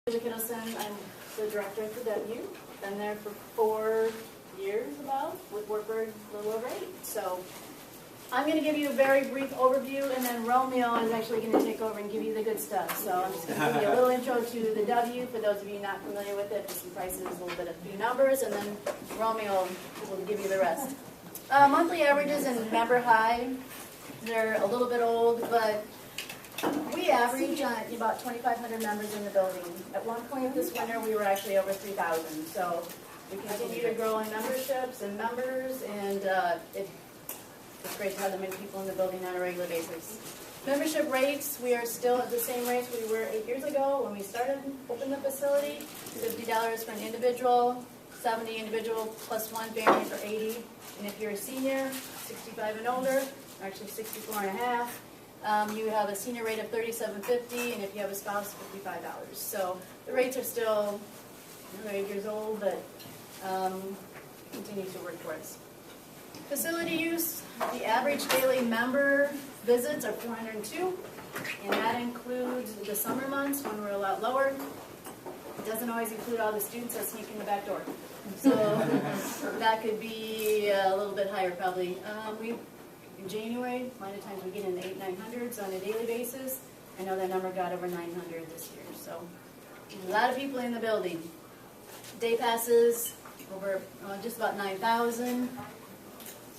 Julie Kittleson, I'm the director at the W. Been there for 4 years about, with Wartburg a little over 8. So I'm going to give you a very brief overview, and then Romeo is actually going to take over and give you the good stuff. So I'm just going to give you a little intro to the W, for those of you not familiar with it, just some prices, a little bit of few numbers, and then Romeo will give you the rest. Monthly averages in member high, they're a little bit old, but we average about 2,500 members in the building. At one point this winter, we were actually over 3,000. So we continue to grow in memberships and members, and it's great to have that many people in the building on a regular basis. Membership rates, we are still at the same rates we were 8 years ago when we started opening the facility. $50 for an individual, 70 individual plus one family for 80. And if you're a senior, 65 and older, actually 64 and a half, you have a senior rate of $37.50, and if you have a spouse, $55. So the rates are still 8 years old, but continue to work towards. Facility use, the average daily member visits are 402, and that includes the summer months when we're a lot lower. It doesn't always include all the students that sneak in the back door. So that could be a little bit higher probably. In January, a lot of times we get in the 800-900s on a daily basis. I know that number got over 900 this year, so a lot of people in the building. Day passes, over just about 9,000.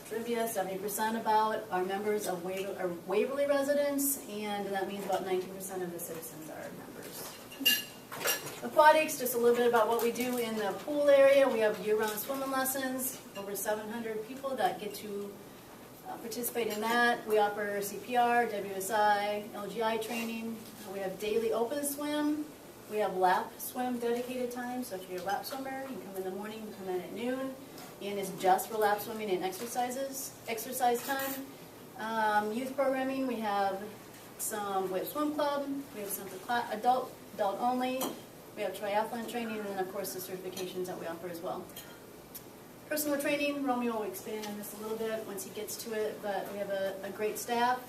Trivia, 70% about our members are Waverly residents, and that means about 19% of the citizens are members. Aquatics, just a little bit about what we do in the pool area. We have year-round swimming lessons, over 700 people that get to participate in that. We offer CPR, WSI, LGI training. We have daily open swim. We have lap swim dedicated time. So if you're a lap swimmer, you come in the morning, you come in at noon. And it's just for lap swimming and exercise time. Youth programming, we have swim club. We have some for adult only. We have triathlon training, and then of course the certifications that we offer as well. Personal training, Romeo will expand on this a little bit once he gets to it, but we have a great staff.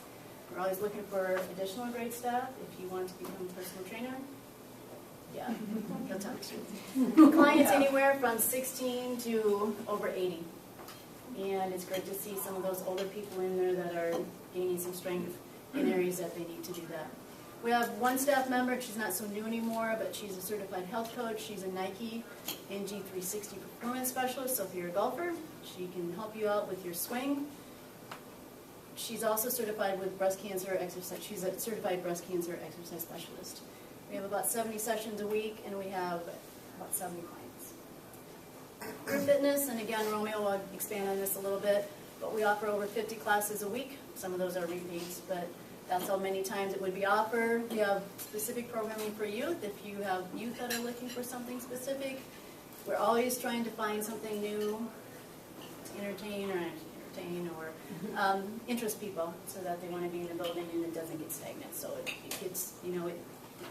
We're always looking for additional great staff. If you want to become a personal trainer, yeah, he'll talk to you. Clients anywhere from 16 to over 80. And it's great to see some of those older people in there that are gaining some strength in areas that they need to do that. We have one staff member, she's not so new anymore, but she's a certified health coach. She's a Nike NG360 performance specialist, so if you're a golfer, she can help you out with your swing. She's also certified with breast cancer exercise. She's a certified breast cancer exercise specialist. We have about 70 sessions a week, and we have about 70 clients. Group fitness, and again, Romeo will expand on this a little bit, but we offer over 50 classes a week. Some of those are repeats, but that's how many times it would be offered. We have specific programming for youth. If you have youth that are looking for something specific, we're always trying to find something new to entertain or interest people so that they want to be in the building and it doesn't get stagnant. So it gets,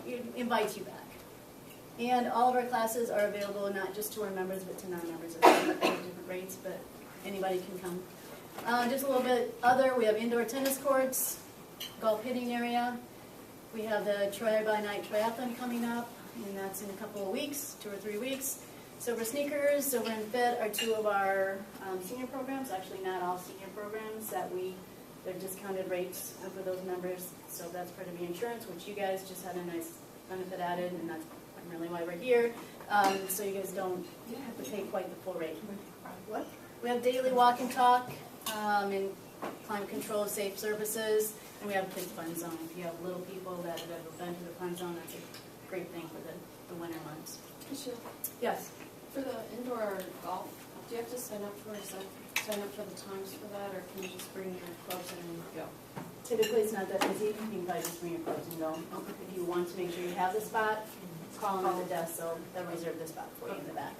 it invites you back. And all of our classes are available not just to our members but to non-members as well. At different rates, but anybody can come. Just a little bit other, we have indoor tennis courts, golf hitting area. We have the Tri-by-Night Triathlon coming up, and that's in a couple of weeks, 2 or 3 weeks. Silver Sneakers, Silver and Fit are 2 of our senior programs, actually not all senior programs, they're discounted rates for those members. So that's part of the insurance, which you guys just had a nice benefit added, and that's really why we're here. So you guys don't have to pay quite the full rate. What? We have daily walk and talk, and climate control, safe services. And we have a kids fun zone. If you have little people that have ever been to the fun zone, that's a great thing for the winter months. Michelle, Yes. for the indoor golf, do you have to sign up for the times for that, or can you just bring your clubs in and go? Typically, it's not that busy. You can probably just bring your clubs and go. If you want to make sure you have the spot, call them at the desk, so they'll reserve the spot for you in the back.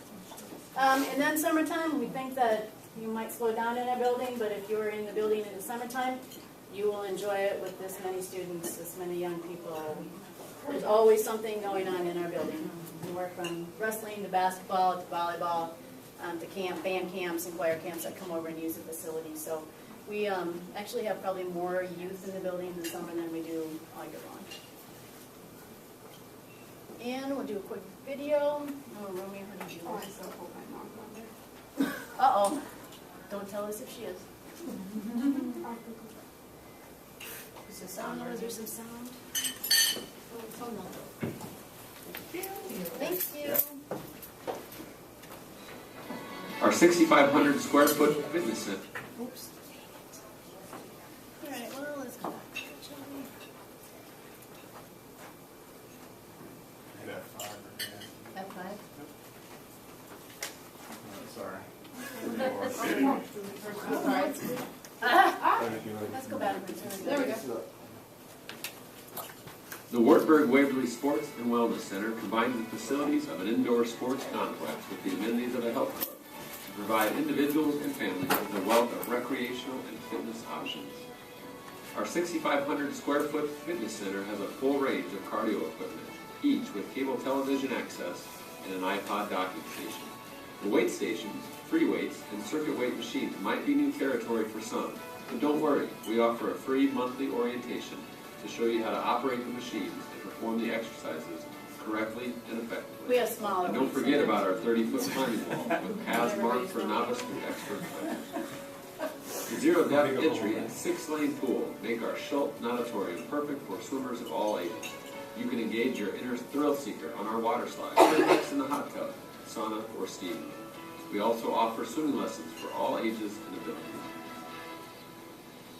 And then summertime, we think that you might slow down in a building, but if you're in the building in the summertime, you will enjoy it with this many students, this many young people. There's always something going on in our building. We work from wrestling to basketball to volleyball to camp, band camps and choir camps that come over and use the facility. So we actually have probably more youth in the building in the summer than we do all year long. And we'll do a quick video. Oh, Romeo, how do you do Oh, I this? so hope I'm not on there. Uh-oh. Don't tell us if she is. Is this Sound, on is there some sound? Thank you. Our 6,500 square foot fitness center. Oops. All right, well, let's go back. Shall we? F5. Let's go back. There we go. The Wartburg Waverly Sports and Wellness Center combines the facilities of an indoor sports complex with the amenities of a health club to provide individuals and families with a wealth of recreational and fitness options. Our 6,500 square foot fitness center has a full range of cardio equipment, each with cable television access and an iPod docking station. The weight stations, free weights, and circuit weight machines might be new territory for some, but don't worry, we offer a free monthly orientation to show you how to operate the machines and perform the exercises correctly and effectively. We have smaller And don't ones. forget about our 30-foot climbing wall with paths marked for novice to expert climbers. The zero depth entry and 6-lane pool make our Schultz Natatorium perfect for swimmers of all ages. You can engage your inner thrill seeker on our water slide, relax in the hot tub, sauna, or steam. We also offer swimming lessons for all ages and abilities.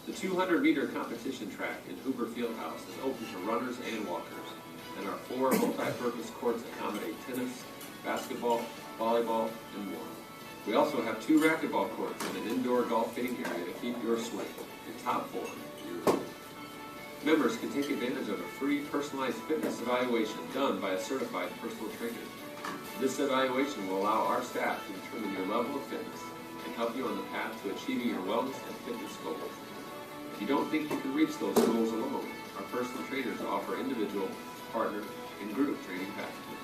The 200-meter competition track in Hoover Fieldhouse is open to runners and walkers, and our 4 multi-purpose courts accommodate tennis, basketball, volleyball, and more. We also have 2 racquetball courts and an indoor golf fitting area to keep your swing in top form year-round. Members can take advantage of a free personalized fitness evaluation done by a certified personal trainer. This evaluation will allow our staff to determine your level of fitness and help you on the path to achieving your wellness and fitness goals. If you don't think you can reach those goals alone, our personal trainers offer individual, partner, and group training packages.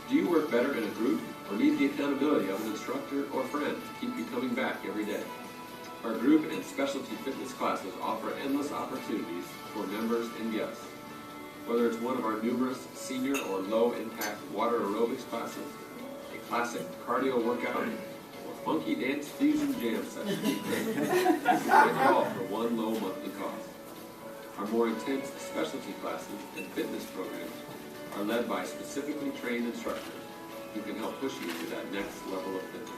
Do you work better in a group or need the accountability of an instructor or friend to keep you coming back every day? Our group and specialty fitness classes offer endless opportunities for members and guests. Whether it's one of our numerous senior or low-impact water aerobics classes, a classic cardio workout, or funky dance fusion jam session, you can call for one low monthly cost. Our more intense specialty classes and fitness programs are led by specifically trained instructors who can help push you to that next level of fitness.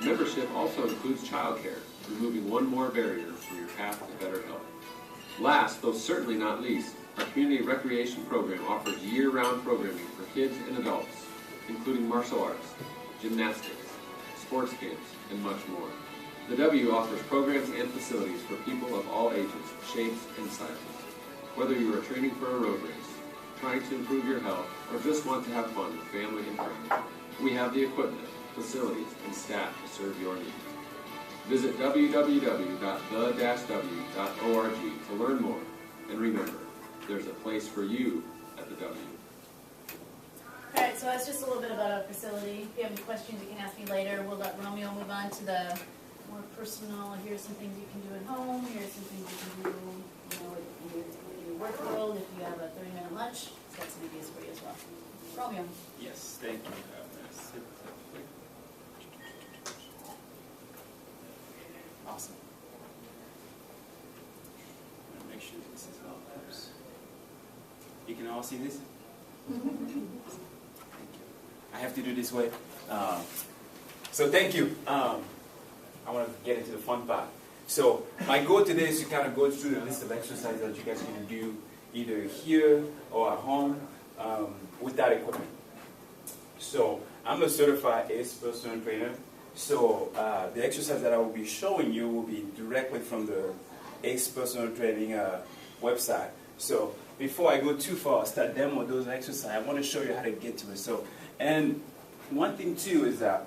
Membership also includes childcare, removing one more barrier for your path to better health. Last, though certainly not least, our community recreation program offers year-round programming for kids and adults, including martial arts, gymnastics, sports camps, and much more. The W offers programs and facilities for people of all ages, shapes, and sizes. Whether you are training for a road race, trying to improve your health, or just want to have fun with family and friends, we have the equipment, facilities, and staff to serve your needs. Visit www.the-w.org to learn more, and remember, there's a place for you at the W. All right, so that's just a little bit about our facility. If you have any questions, you can ask me later. We'll let Romeo move on to the more personal. Here's some things you can do at home. Here's some things you can do, in your work world. If you have a 30-minute lunch, it's got some ideas for you as well. Romeo. Yes, thank you. Awesome. I'm gonna make sure this is all close. You can all see this? Thank you. I have to do this way. So thank you. I want to get into the fun part. So my goal today is to kind of go through the list of exercises that you guys can do either here or at home with that equipment. So I'm a certified ACE personal trainer. So the exercise that I will be showing you will be directly from the ACE personal training website. So before I go too far, start demo those exercises, I want to show you how to get to it. So, and one thing too is that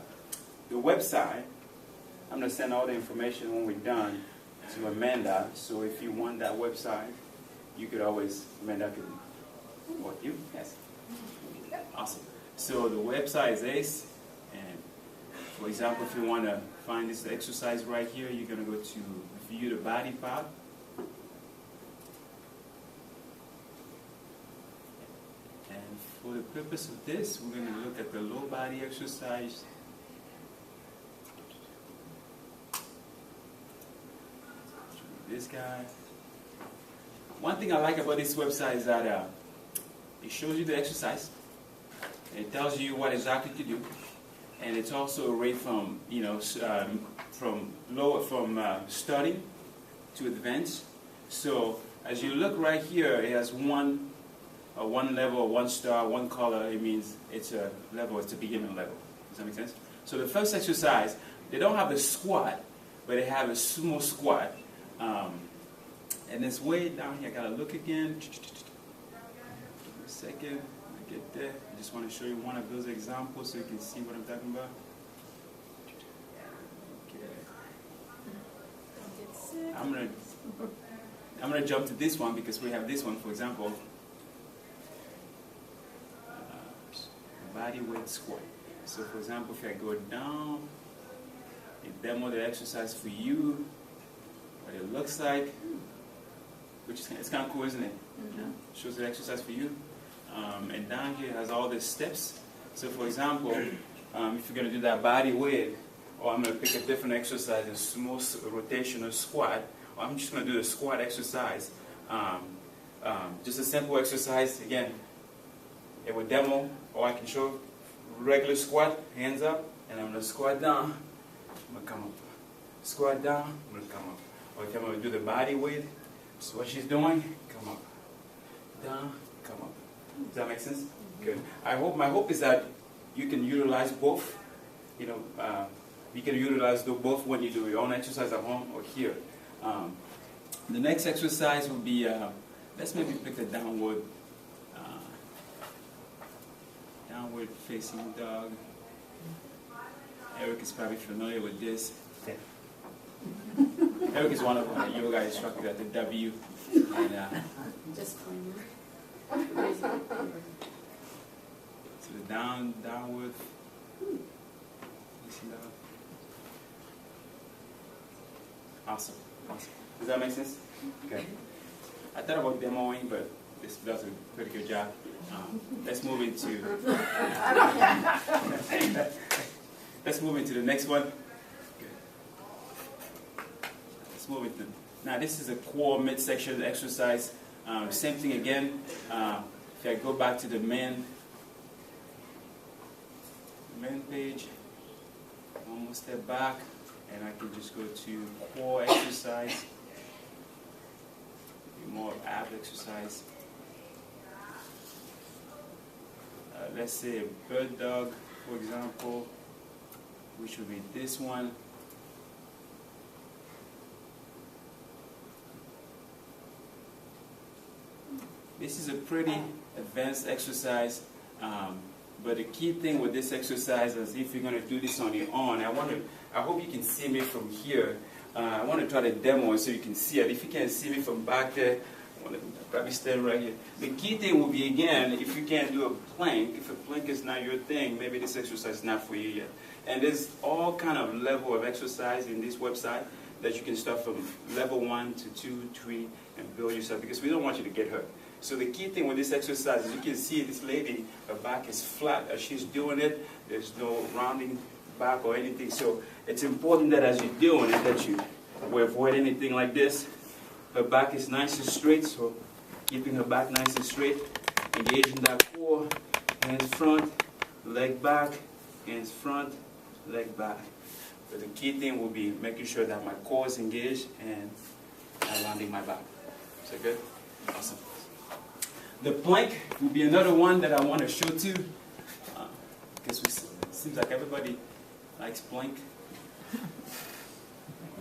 the website, I'm going to send all the information when we're done to Amanda. So if you want that website, you could always, Amanda could, what, you? Yes. Awesome. So the website is ACE, and for example, if you want to find this exercise right here, you're going to go to view the body part. the purpose of this, we're going to look at the low body exercise. This guy. One thing I like about this website is that it shows you the exercise. It tells you what exactly to do, and it's also a rate from starting to advanced. So as you look right here, it has one level, 1 star, 1 color. It means it's a level, it's a beginner level. Does that make sense? So the first exercise, they don't have a squat, but they have a sumo squat. And it's way down here. I gotta look again. Give me a second. I get there. I just want to show you one of those examples so you can see what I'm talking about. Okay. I'm gonna jump to this one because we have this one, for example. Body weight squat. So for example, if I go down, it demo the exercise for you, what it looks like, which is it's kind of cool, isn't it? Mm-hmm. Shows the exercise for you. And down here has all the steps. So for example, if you're going to do that body weight, or I'm going to pick a different exercise, a small rotational squat, or I'm just going to do a squat exercise. Just a simple exercise. Again, it will demo, or I can show regular squat, hands up, and I'm going to squat down, I'm going to come up. Squat down, I'm going to come up. Or if I'm going to do the body weight, so what she's doing, come up, down, come up. Does that make sense? Good. My hope is that you can utilize both. You can utilize both when you do your own exercise at home or here. The next exercise will be, let's maybe pick the downward facing dog. Eric is probably familiar with this. Eric is one of our yoga instructors at the W. And, Disclaimer. so the downward facing dog. Awesome. Does that make sense? Okay. I thought about demoing, but this does a pretty good job. Let's move into the next one. Let's move into. Now this is a core midsection exercise. Same thing again. If I go back to the main page, one more step back, and I can just go to core exercise. More ab exercise. Let's say a bird dog, for example, which would be this one. This is a pretty advanced exercise, but the key thing with this exercise is if you're going to do this on your own, I hope you can see me from here. I want to try to demo it so you can see it. If you can't see me from back there, I want to probably stand right here. The key thing will be, again, if you can't do a plank, if a plank is not your thing, maybe this exercise is not for you yet. And there's all kind of level of exercise in this website that you can start from level 1 to 2, 3, and build yourself, because we don't want you to get hurt. So the key thing with this exercise is you can see this lady, her back is flat as she's doing it. There's no rounding back or anything. So it's important that as you're doing it, that you will avoid anything like this. Her back is nice and straight, so keeping her back nice and straight, engaging that core, hands front, leg back, hands front, leg back. But the key thing will be making sure that my core is engaged and I'm rounding my back. Is that good? Awesome. The plank will be another one that I want to show to, because it seems like everybody likes plank.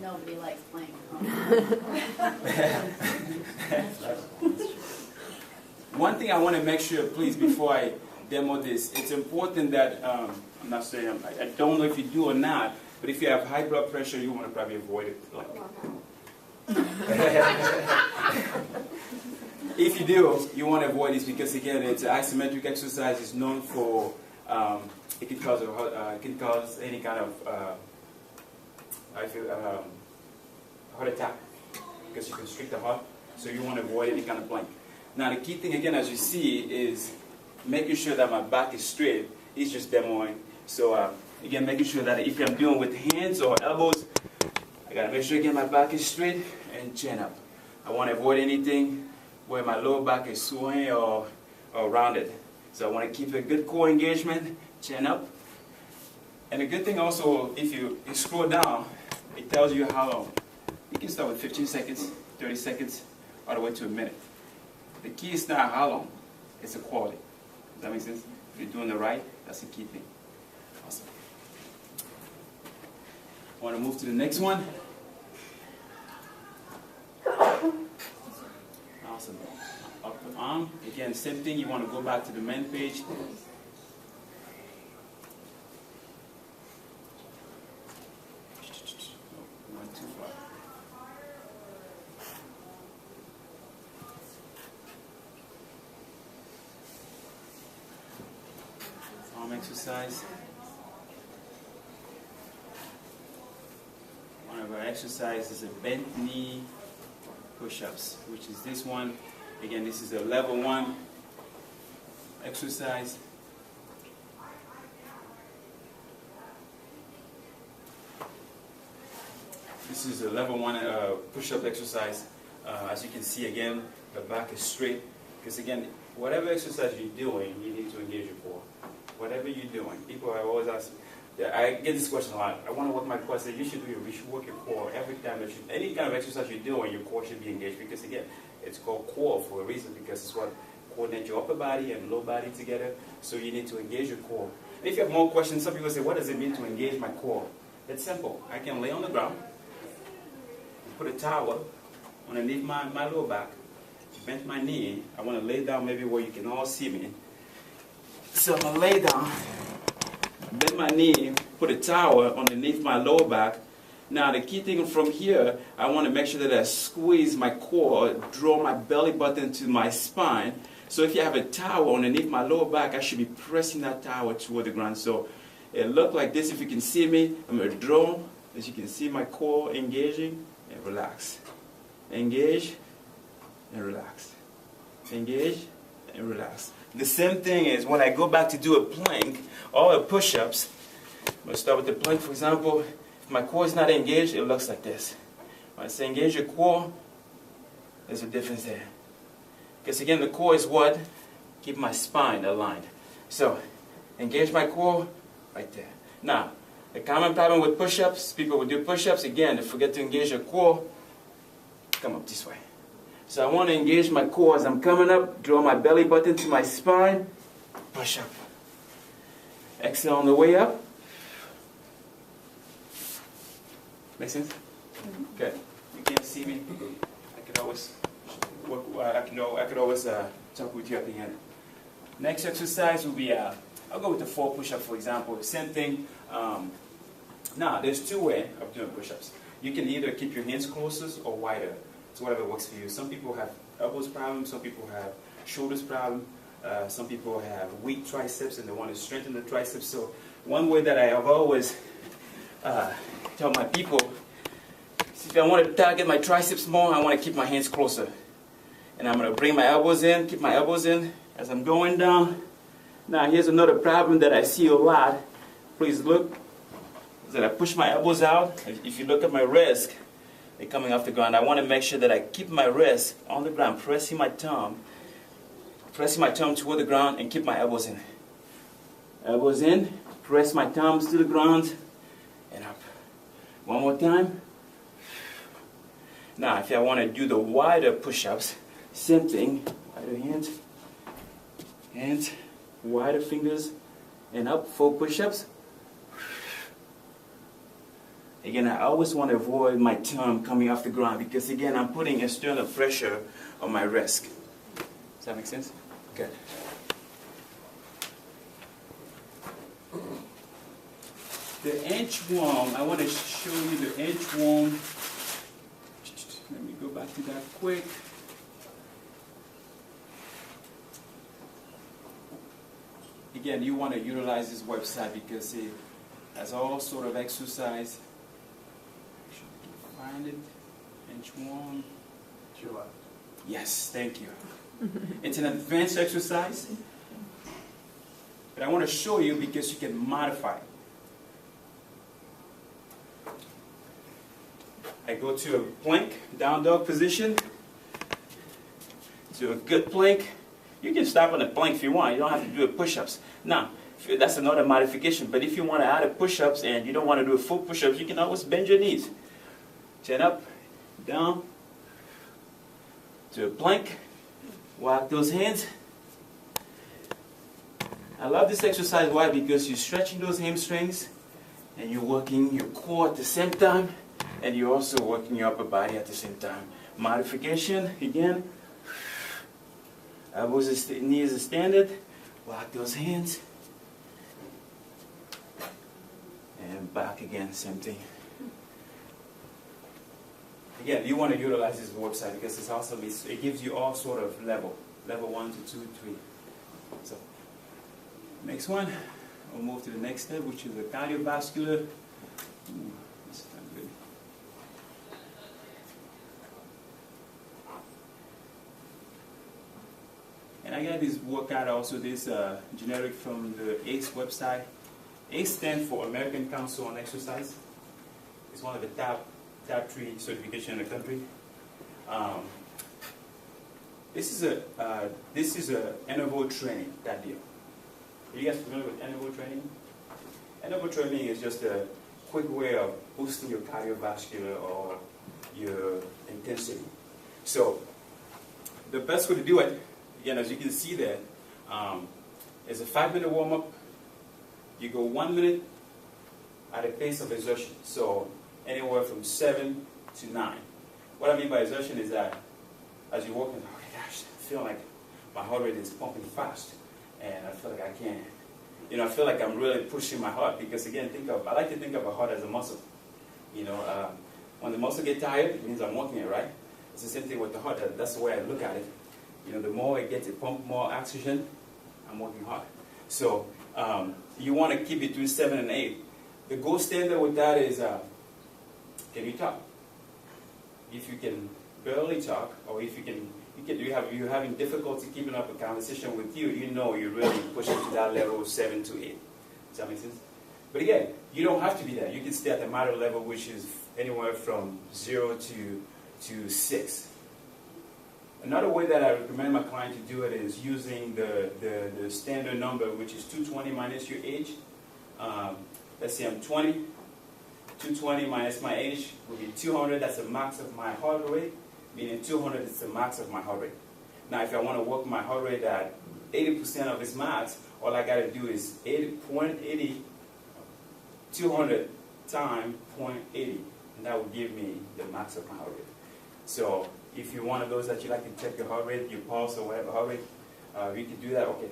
Nobody likes playing. One thing I want to make sure, please, before I demo this, it's important that, I'm not saying, I don't know if you do or not, but if you have high blood pressure, you want to probably avoid it. If you do, you want to avoid this because, again, it's an isometric exercise. It's known for, it can cause any kind of heart attack because you constrict the heart, so you want to avoid any kind of plank. Now the key thing again, as you see, is making sure that my back is straight. He's just demoing. So again, making sure that if I'm doing with hands or elbows, I gotta make sure again my back is straight and chin up. I want to avoid anything where my lower back is swaying or rounded. So I want to keep a good core engagement, chin up. And the good thing also, if you scroll down, it tells you how long. You can start with 15 seconds, 30 seconds, all the way to a minute. The key is not how long, it's the quality. Does that make sense? If you're doing it right, that's the key thing. Awesome. I want to move to the next one. Awesome. Upper arm. Again, same thing. You want to go back to the main page. Went too far. Arm exercise. One of our exercises is a bent knee push-ups, which is this one. Again, this is a level 1 exercise. This is a level 1 push-up exercise. As you can see, again, the back is straight. Because again, whatever exercise you're doing, you need to engage your core. Whatever you're doing. People are always asking, I get this question a lot. I want to work my core. I say, you should work your core every time. Any kind of exercise you're doing, your core should be engaged. Because again, it's called core for a reason. Because it's what coordinates your upper body and lower body together. So you need to engage your core. And if you have more questions, some people say, what does it mean to engage my core? It's simple. I can lay on the ground, put a towel underneath my lower back, bend my knee. I want to lay down maybe where you can all see me. So I'm going to lay down, bend my knee, put a towel underneath my lower back. Now the key thing from here, I want to make sure that I squeeze my core, draw my belly button to my spine. So if you have a towel underneath my lower back, I should be pressing that towel toward the ground. So it looks like this. If you can see me, I'm going to draw. As you can see my core engaging and relax. Engage and relax. Engage and relax. The same thing is when I go back to do a plank or a push-ups. I'm going to start with the plank, for example. If my core is not engaged, it looks like this. When I say engage your core, there's a difference there. Because again, the core is what? Keep my spine aligned. So, engage my core right there. Now, the common problem with push-ups, people will do push-ups, again, they forget to engage your core, come up this way. So I want to engage my core as I'm coming up, draw my belly button to my spine, push up. Exhale on the way up. Make sense? Okay. You can't see me. I could always talk with you at the end. Next exercise will be, I'll go with the 4 push-ups, for example. Same thing. Now, there's 2 ways of doing push-ups. You can either keep your hands closer or wider. It's whatever works for you. Some people have elbows problems. Some people have shoulders problem. Some people have weak triceps and they want to strengthen the triceps. So one way that I have always tell my people, if I want to target my triceps more, I want to keep my hands closer. And I'm going to bring my elbows in, keep my elbows in as I'm going down. Now here's another problem that I see a lot. Please look. Is that I push my elbows out. If you look at my wrist, they're coming off the ground. I want to make sure that I keep my wrist on the ground, pressing my thumb toward the ground and keep my elbows in. Elbows in, press my thumbs to the ground and up. One more time. Now, if I want to do the wider push-ups, same thing. Wider hands, wider fingers, and up. 4 push-ups. Again, I always want to avoid my thumb coming off the ground because, again, I'm putting external pressure on my wrist. Does that make sense? Good. The inchworm, I want to show you the inchworm. Let me go back to that quick. Again, you want to utilize this website because it has all sort of exercise. Find it. Inchworm. July. Yes, thank you. It's an advanced exercise. I want to show you because you can modify it. I go to a plank, down dog position, to a good plank. You can stop on a plank if you want. You don't have to do push-ups. Now, that's another modification. But if you want to add a push-ups and you don't want to do a full push-ups, you can always bend your knees. Chin up, down, to a plank. Walk those hands. I love this exercise. Why? Because you're stretching those hamstrings and you're working your core at the same time, and you're also working your upper body at the same time. Modification, again. Elbows, knees are standard. Lock those hands. And back again, same thing. Again, you want to utilize this website because it's awesome. It gives you all sort of level 1 to 2, 3. So, next one, we'll move to the next step, which is the cardiovascular. This is not good. And I got this workout also, this generic from the ACE website. ACE stands for American Council on Exercise. It's one of the top 3 certification in the country. This is a interval training, that deal. Are you guys familiar with interval training? Interval training is just a quick way of boosting your cardiovascular or your intensity. So the best way to do it, again, as you can see there, is a 5-minute warm-up. You go 1 minute at a pace of exertion. So anywhere from 7 to 9. What I mean by exertion is that as you're walking, oh my gosh, I feel like my heart rate is pumping fast, and I feel like I can't. I feel like I'm really pushing my heart because, again, I like to think of a heart as a muscle. When the muscle gets tired, it means I'm working it, right? It's the same thing with the heart. That's the way I look at it. The more it gets to pump more oxygen, I'm working hard. So you want to keep it between 7 and 8. The gold standard with that is, can you talk? If you can barely talk, or if you're having difficulty keeping up a conversation with you, you're really pushing to that level of 7 to 8. Does that make sense? But again, you don't have to be there. You can stay at the moderate level, which is anywhere from 0 to 6. Another way that I recommend my client to do it is using the standard number, which is 220 minus your age. Let's say I'm 20. 220 minus my age will be 200. That's the max of my heart rate, meaning 200 is the max of my heart rate. Now, if I want to work my heart rate at 80% of its max, all I got to do is 0.80, 200 times 0.80, and that will give me the max of my heart rate. So if you're one of those that you like to check your heart rate, your pulse, or whatever heart rate, you can do that. Okay,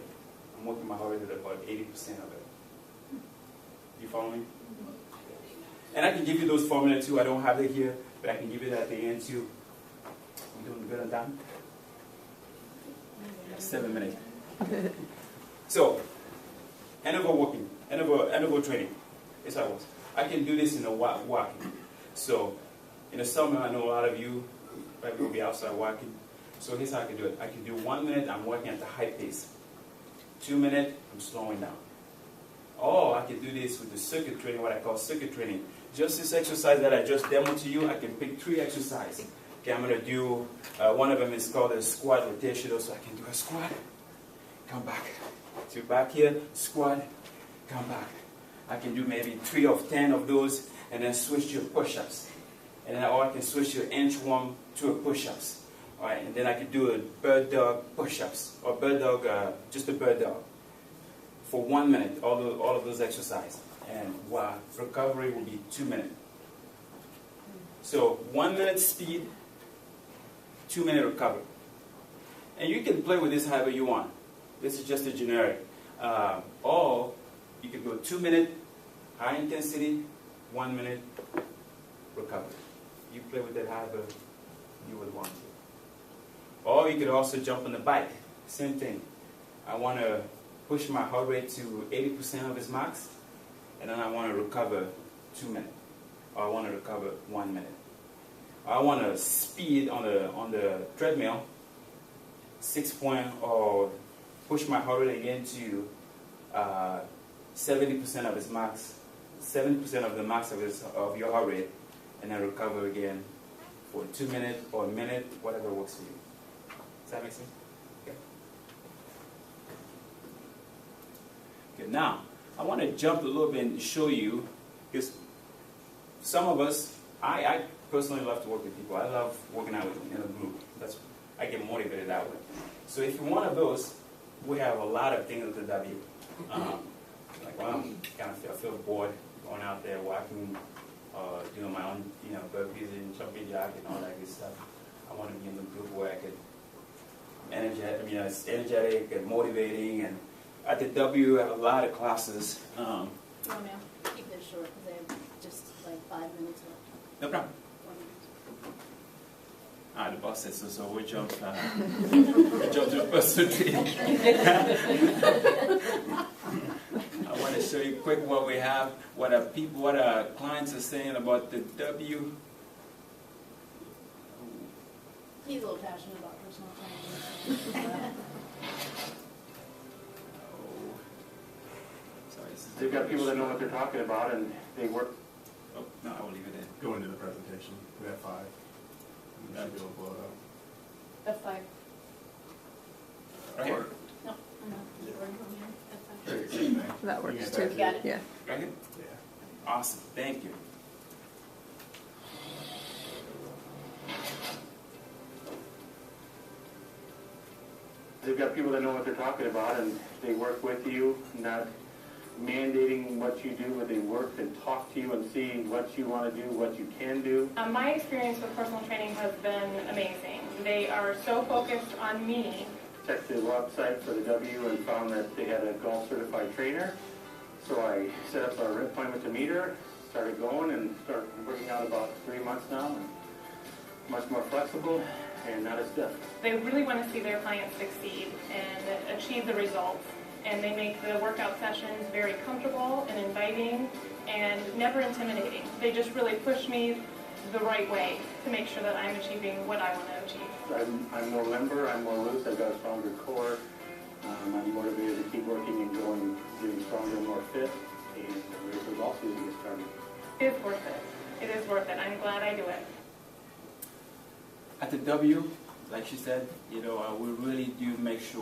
I'm working my heart rate at about 80% of it. You follow me? And I can give you those formulas too. I don't have it here, but I can give you that at the end too. We doing good on time? 7 minutes. So, interval walking, interval training. It's how it works. I can do this in a walking. So, in the summer, I know a lot of you probably will be outside walking. So here's how I can do it. I can do 1 minute, I'm working at the high pace. 2 minutes, I'm slowing down. Or I can do this with the circuit training, what I call circuit training. Just this exercise that I just demoed to you, I can pick 3 exercises. Okay, I'm going to do, one of them is called a squat rotation, so I can do a squat, come back, to back here, squat, come back. I can do maybe 3 of 10 of those, and then switch to push-ups. And then, or I can switch to inchworm to a push-ups. All right, and then I can do a bird dog push-ups, or bird dog, just a bird dog. For 1 minute, all of those exercises. And recovery will be 2 minutes. So 1 minute speed, 2 minute recovery. And you can play with this however you want. This is just a generic. Or you can go 2 minute, high intensity, 1 minute recovery. You play with that however you would want to. Or you could also jump on the bike. Same thing. I want to push my heart rate to 80% of its max, and then I want to recover 2 minutes. Or I want to recover 1 minute. I want to speed on the treadmill, 6 point, or push my heart rate again to 70% of its max, 70% of the max of your heart rate, and then recover again for 2 minutes or a minute, whatever works for you. Does that make sense? Okay. Okay, now, I want to jump a little bit and show you, because some of us, I personally love to work with people. I love working out in a group. I get motivated that way. So if you're one of those, we have a lot of things at the W. Like when I'm I feel bored going out there walking, doing my own, burpees and jumping jack and all that good stuff. I want to be in the group where I could it's energetic and motivating. And at the W, we have a lot of classes. Oh, no, keep this short, because I have just like 5 minutes left. No problem. 4 minutes. The boss said so, so we jumped to the first routine. I want to show you quick what we have, what our clients are saying about the W. He's a little passionate about personal training. Sorry, They've got people that know what they're talking about, and they work. Oh, no, I will leave it in. Go into the presentation. We have 5. We should be able to blow it up. F5. Right here. No, I'm not. Keep working on here. That's fine. That works You too. Got it. Yeah. Right here? Yeah. Awesome. Thank you. They've got people that know what they're talking about, and they work with you, not mandating what you do, but they work and talk to you and see what you want to do, what you can do. My experience with personal training has been amazing. They are so focused on me. Checked the website for the W and found that they had a golf certified trainer. So I set up an appointment to meet her, started going, and started working out about 3 months now, and much more flexible and not as stiff. They really want to see their clients succeed and achieve the results. And they make the workout sessions very comfortable and inviting and never intimidating. They just really push me the right way to make sure that I'm achieving what I want to achieve. I'm more limber, I'm more loose, I've got a stronger core. I'm motivated to keep working and going, getting stronger and more fit, and I'm ready for the golf season to get started. It is worth it. It is worth it. I'm glad I do it. At the W, like she said, we really do make sure